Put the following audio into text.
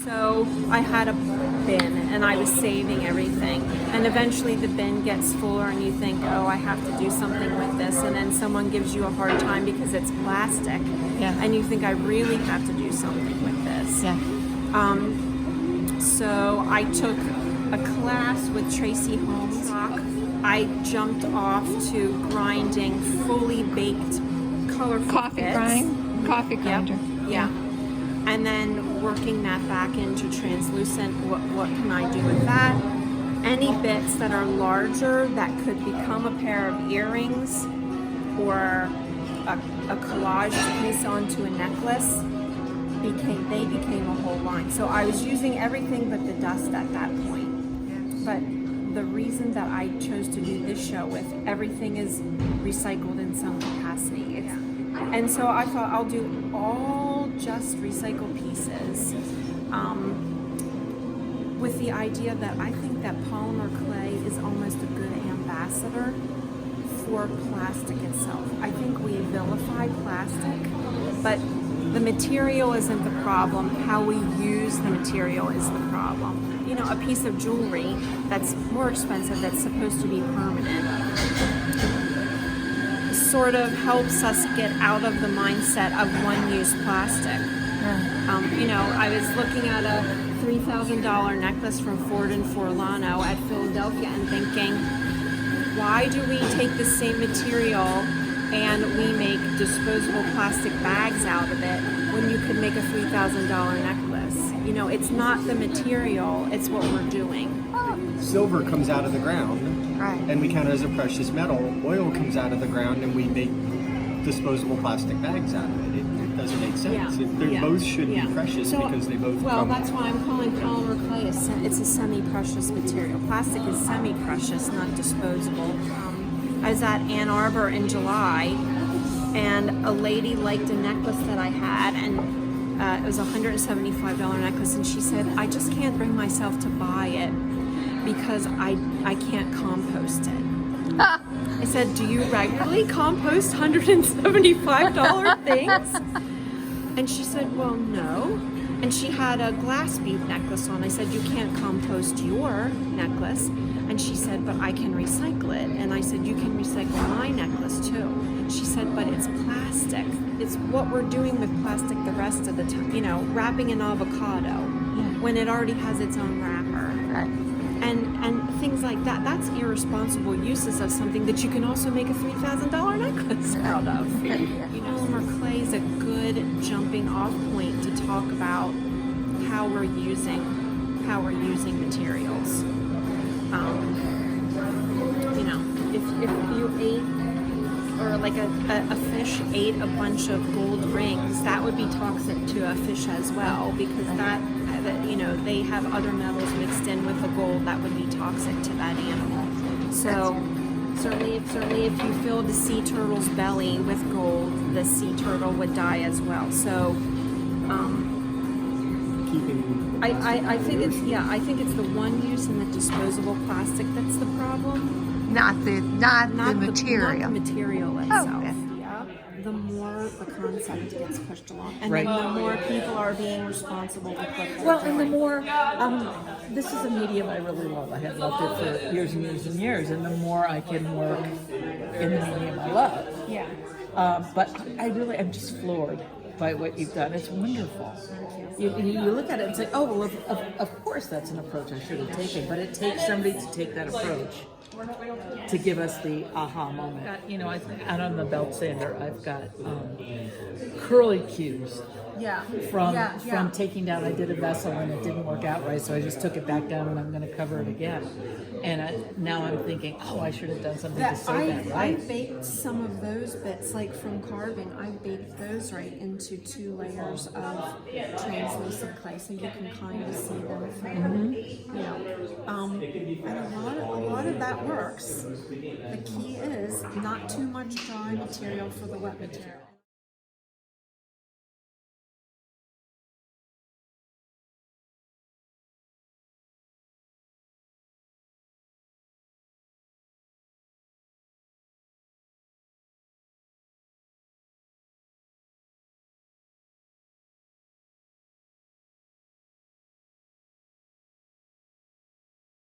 So I had a bin and I was saving everything, and eventually the bin gets fuller and you think, oh, I have to do something with this, and then someone gives you a hard time because it's plastic, and you think I really have to do something with this. So I took a class with TRACY HOLMES. I jumped off to grinding fully baked colorful coffee grinder. Yeah. And then working that back into translucent. What can I do with that? Any bits that are larger that could become a pair of earrings or a collage piece onto a necklace, they became a whole line. So I was using everything but the dust at that point. But the reason that I chose to do this show with everything is recycled in some capacity. And so I thought I'll do all just recycled pieces with the idea that I think that polymer clay is almost a good ambassador for plastic itself. I think we vilify plastic, but the material isn't the problem. How we use the material is the problem. You know, a piece of jewelry that's more expensive, that's supposed to be permanent, sort of helps us get out of the mindset of one-use plastic. You know, I was looking at a $3,000 necklace from Ford and Forlano at Philadelphia and thinking, why do we take the same material and we make disposable plastic bags out of it when you could make a $3,000 necklace? You know, it's not the material, it's what we're doing. Silver comes out of the ground, and we count it as a precious metal. Oil comes out of the ground, and we make disposable plastic bags out of it. It doesn't make sense. They both should be precious because they both come. That's why I'm calling polymer clay it's a semi-precious material. Plastic is semi-precious, not disposable. I was at Ann Arbor in July, and a lady liked a necklace that I had, and it was a $175 necklace, and she said, I just can't bring myself to buy it because I can't compost it. I said, do you regularly compost $175 things? And she said, well, no. And she had a glass bead necklace on. I said, you can't compost your necklace. And she said, but I can recycle it. And I said, you can recycle my necklace too. She said, but it's plastic. It's what we're doing with plastic the rest of the time. You know, wrapping an avocado when it already has its own wrapper. And things like that. That's irresponsible uses of something that you can also make a $3,000 necklace out of. You know, polymer clay is a good jumping off point to talk about how we're using materials. You know, if you ate, or like a fish ate a bunch of gold rings, that would be toxic to a fish as well, because that you know, they have other metals mixed in with the gold that would be toxic to that animal. So certainly if you filled the sea turtle's belly with gold, the sea turtle would die as well. So I think it's the one use in the disposable plastic that's the problem. Not the material. Not the material itself. Okay. The more the concept gets pushed along, and then the more people are being responsible for what they're doing. And the more, this is a medium I really love. I have loved it for years and years and years, and the more I can work in the medium I love. But I'm just floored by what you've done. It's wonderful. You look at it and say, oh, well, of course that's an approach I should have taken, but it takes somebody to take that approach to give us the aha moment. You know, out on the belt sander, I've got curly cues from taking down. I did a vessel and it didn't work out right, so I just took it back down and I'm going to cover it again. And now I'm thinking, oh, I should have done something to save that right. I baked some of those bits, like from carving. I baked those right into 2 layers of translucent clay, so you can kind of see them through. You know, and a lot of that works. The key is not too much dry material for the wet material.